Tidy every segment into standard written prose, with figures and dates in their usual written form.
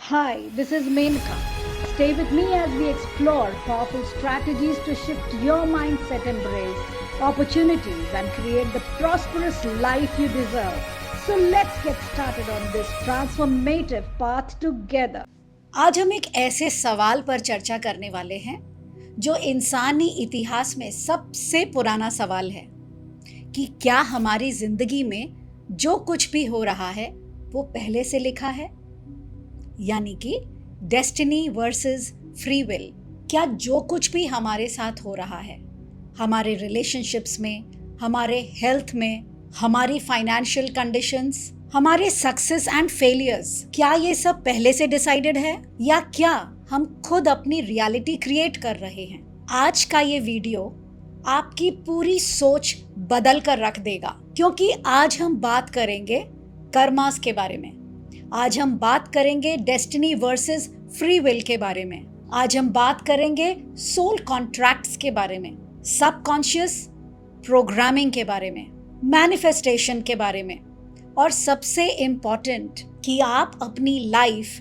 Hi, this is Menka. Stay with me as we explore powerful strategies to shift your mindset, embrace opportunities, and create the prosperous life you deserve. So let's get started on this transformative path together. आज हम एक ऐसे सवाल पर चर्चा करने वाले हैं जो इंसानी इतिहास में सबसे पुराना सवाल है कि क्या हमारी जिंदगी में जो कुछ भी हो रहा है वो पहले से लिखा है, यानी कि डेस्टिनी वर्सेस फ्री विल। क्या जो कुछ भी हमारे साथ हो रहा है, हमारे रिलेशनशिप्स में, हमारे हेल्थ में, हमारी फाइनेंशियल कंडीशंस, हमारे सक्सेस एंड फेलियर्स, क्या ये सब पहले से डिसाइडेड है या क्या हम खुद अपनी रियलिटी क्रिएट कर रहे हैं? आज का ये वीडियो आपकी पूरी सोच बदल कर रख देगा, क्योंकि आज हम बात करेंगे कर्मास के बारे में। आज हम बात करेंगे डेस्टिनी वर्सेस फ्री विल के बारे में। आज हम बात करेंगे सोल कॉन्ट्रैक्ट्स के बारे में, सबकॉन्शियस प्रोग्रामिंग के बारे में, मैनिफेस्टेशन के बारे में, और सबसे इम्पॉर्टेंट कि आप अपनी लाइफ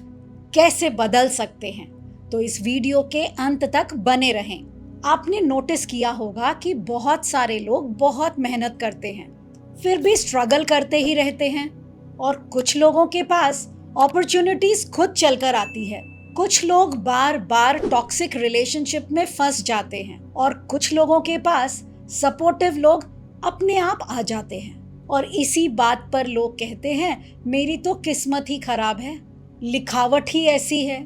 कैसे बदल सकते हैं। तो इस वीडियो के अंत तक बने रहें। आपने नोटिस किया होगा कि बहुत सारे लोग बहुत मेहनत करते हैं, फिर भी स्ट्रगल करते ही रहते हैं, और कुछ लोगों के पास अपॉर्चुनिटीज खुद चलकर आती है। कुछ लोग बार बार टॉक्सिक रिलेशनशिप में फंस जाते हैं, और कुछ लोगों के पास सपोर्टिव लोग अपने आप आ जाते हैं। और इसी बात पर लोग कहते हैं मेरी तो किस्मत ही खराब है, लिखावट ही ऐसी है,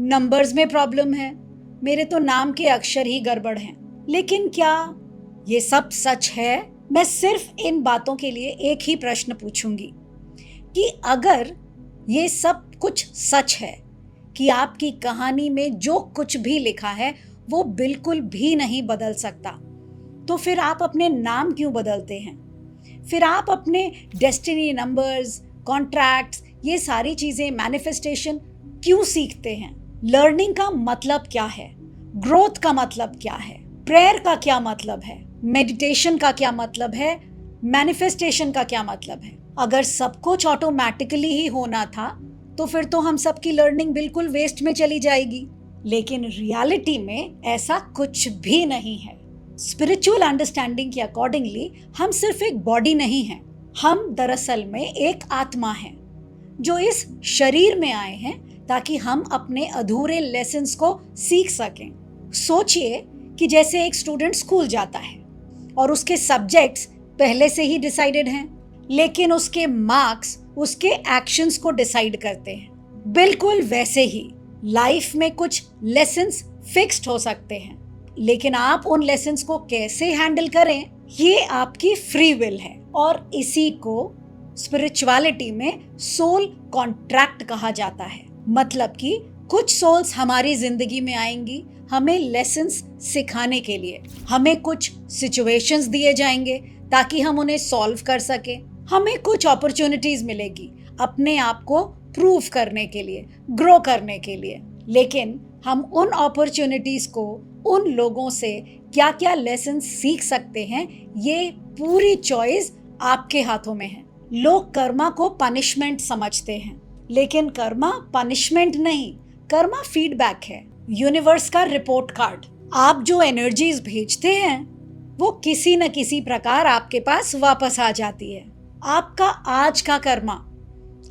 नंबर्स में प्रॉब्लम है, मेरे तो नाम के अक्षर ही गड़बड़ हैं। लेकिन क्या ये सब सच है? मैं सिर्फ इन बातों के लिए एक ही प्रश्न पूछूंगी कि अगर ये सब कुछ सच है कि आपकी कहानी में जो कुछ भी लिखा है वो बिल्कुल भी नहीं बदल सकता, तो फिर आप अपने नाम क्यों बदलते हैं? फिर आप अपने डेस्टिनी नंबर्स, कॉन्ट्रैक्ट्स, ये सारी चीज़ें, मैनिफेस्टेशन क्यों सीखते हैं? लर्निंग का मतलब क्या है? ग्रोथ का मतलब क्या है? प्रेयर का क्या मतलब है? मेडिटेशन का क्या मतलब है? मैनिफेस्टेशन का क्या मतलब है? अगर सब कुछ ऑटोमेटिकली ही होना था तो फिर तो हम सबकी लर्निंग बिल्कुल वेस्ट में चली जाएगी। लेकिन रियलिटी में ऐसा कुछ भी नहीं है। स्पिरिचुअल अंडरस्टैंडिंग के अकॉर्डिंगली हम सिर्फ एक बॉडी नहीं हैं, हम दरअसल में एक आत्मा हैं जो इस शरीर में आए हैं ताकि हम अपने अधूरे लेसन्स को सीख सकें। सोचिए कि जैसे एक स्टूडेंट स्कूल जाता है और उसके सब्जेक्ट्स पहले से ही डिसाइडेड हैं, लेकिन उसके मार्क्स उसके एक्शंस को डिसाइड करते हैं। बिल्कुल वैसे ही लाइफ में कुछ लेसन्स फिक्स्ड हो सकते हैं, लेकिन आप उन लेसन्स को कैसे हैंडल करें ये आपकी फ्री विल है। और इसी को स्पिरिचुअलिटी में सोल कॉन्ट्रैक्ट कहा जाता है। मतलब कि कुछ सोल्स हमारी जिंदगी में आएंगी हमें लेसन्स सिखाने के लिए। हमें कुछ सिचुएशंस दिए जाएंगे ताकि हम उन्हें सॉल्व कर सकें। हमें कुछ अपॉर्चुनिटीज मिलेगी अपने आप को प्रूव करने के लिए, ग्रो करने के लिए। लेकिन हम उन अपॉर्चुनिटीज को, उन लोगों से क्या क्या लेसन सीख सकते हैं, ये पूरी चॉइस आपके हाथों में है। लोग कर्मा को पनिशमेंट समझते हैं, लेकिन कर्मा पनिशमेंट नहीं, कर्मा फीडबैक है, यूनिवर्स का रिपोर्ट कार्ड। आप जो एनर्जीज भेजते हैं वो किसी न किसी प्रकार आपके पास वापस आ जाती है। आपका आज का कर्मा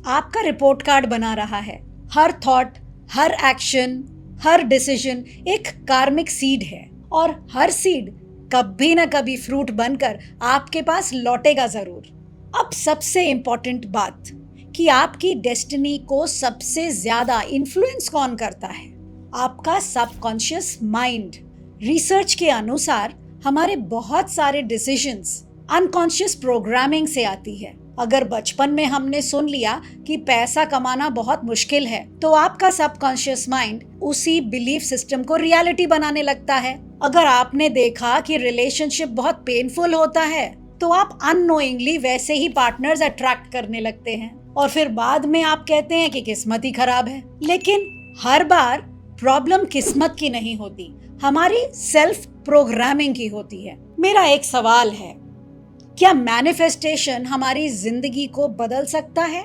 आपका रिपोर्ट कार्ड बना रहा है। हर थॉट, हर एक्शन, हर डिसीजन एक कार्मिक सीड है, और हर सीड कभी न कभी फ्रूट बनकर आपके पास लौटेगा जरूर। अब सबसे इम्पोर्टेंट बात कि आपकी डेस्टिनी को सबसे ज्यादा इन्फ्लुएंस कौन करता है? आपका सबकॉन्शियस माइंड। रिसर्च के अनुसार हमारे बहुत सारे डिसीजंस अनकॉन्शियस प्रोग्रामिंग से आती है। अगर बचपन में हमने सुन लिया कि पैसा कमाना बहुत मुश्किल है, तो आपका सबकॉन्शियस माइंड उसी बिलीफ सिस्टम को रियलिटी बनाने लगता है। अगर आपने देखा कि रिलेशनशिप बहुत पेनफुल होता है, तो आप अननोइंगली वैसे ही पार्टनर्स अट्रैक्ट करने लगते हैं, और फिर बाद में आप कहते हैं कि किस्मत ही खराब है। लेकिन हर बार प्रॉब्लम किस्मत की नहीं होती, हमारी सेल्फ प्रोग्रामिंग की होती है। मेरा एक सवाल है, क्या मैनिफेस्टेशन हमारी जिंदगी को बदल सकता है?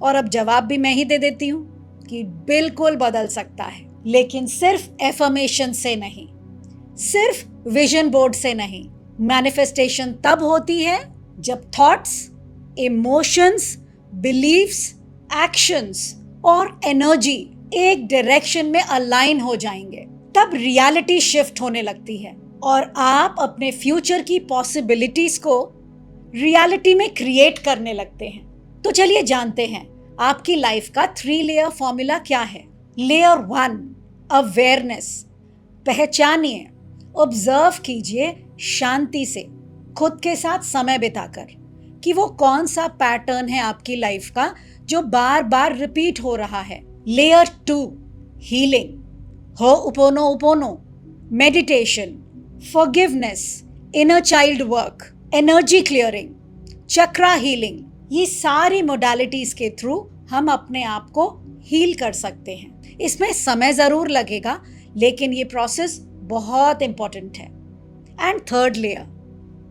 और अब जवाब भी मैं ही दे देती हूँ जिंदगी बिल्कुल बदल सकता है, लेकिन सिर्फ एफर्मेशन से नहीं, सिर्फ विजन बोर्ड से नहीं। मैनिफेस्टेशन तब होती है जब थॉट्स, इमोशंस, बिलीव्स, एक्शंस और एनर्जी एक डायरेक्शन में अलाइन हो जाएंगे। तब रियलिटी शिफ्ट होने लगती है और आप अपने फ्यूचर की पॉसिबिलिटीज को रियलिटी में क्रिएट करने लगते हैं। तो चलिए जानते हैं आपकी लाइफ का 3 लेयर फॉर्मूला क्या है। Layer 1, awareness. पहचानिए, ऑब्जर्व कीजिए शांति से, खुद के साथ समय बिताकर कि वो कौन सा पैटर्न है आपकी लाइफ का जो बार बार रिपीट हो रहा है। Layer 2, healing. Ho'oponopono, meditation, forgiveness, inner child work, energy clearing, chakra healing, ये सारी मोडालिटीज के थ्रू हम अपने आप को हील कर सकते हैं। इसमें समय जरूर लगेगा, लेकिन ये प्रोसेस बहुत इंपॉर्टेंट है। And third layer,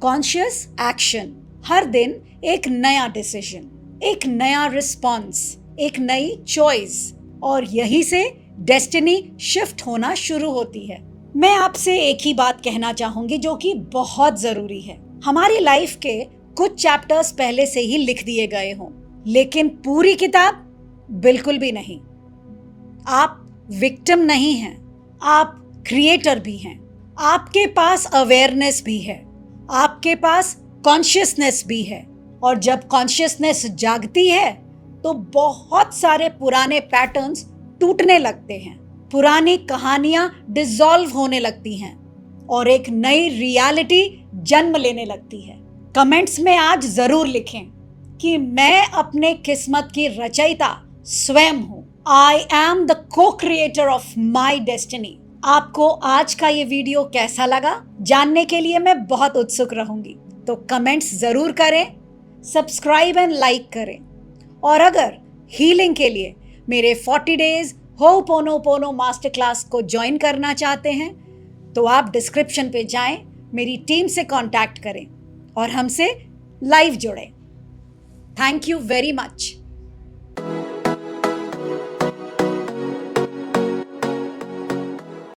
conscious action. हर दिन एक नया डिसीजन, एक नया रिस्पॉन्स, एक नई चॉइस, और यहीं से डेस्टिनी शिफ्ट होना शुरू होती है। मैं आपसे एक ही बात कहना चाहूंगी जो कि बहुत जरूरी है। हमारी लाइफ के कुछ चैप्टर्स पहले से ही लिख दिए गए हों, लेकिन पूरी किताब बिल्कुल भी नहीं। आप विक्टिम नहीं हैं, आप क्रिएटर भी हैं। आपके पास अवेयरनेस भी है, आपके पास कॉन्शियसनेस भी है, और जब कॉन्शियसनेस जागती है तो बहुत सारे पुराने पैटर्न्स टूटने लगते हैं, पुरानी कहानियां डिसॉल्व होने लगती हैं और एक नई रियलिटी जन्म लेने लगती है। कमेंट्स में आज जरूर लिखें कि मैं अपने किस्मत की रचयिता स्वयं हूं। आई एम द को क्रिएटर ऑफ माई डेस्टिनी। आपको आज का ये वीडियो कैसा लगा जानने के लिए मैं बहुत उत्सुक रहूंगी, तो कमेंट्स जरूर करें, सब्सक्राइब एंड लाइक करें। और अगर हीलिंग के लिए मेरे 40 डेज हो'ओपोनोपोनो मास्टर क्लास को ज्वाइन करना चाहते हैं तो आप डिस्क्रिप्शन पे जाएं, मेरी टीम से कांटेक्ट करें और हमसे लाइव जुड़ें। Thank you very much.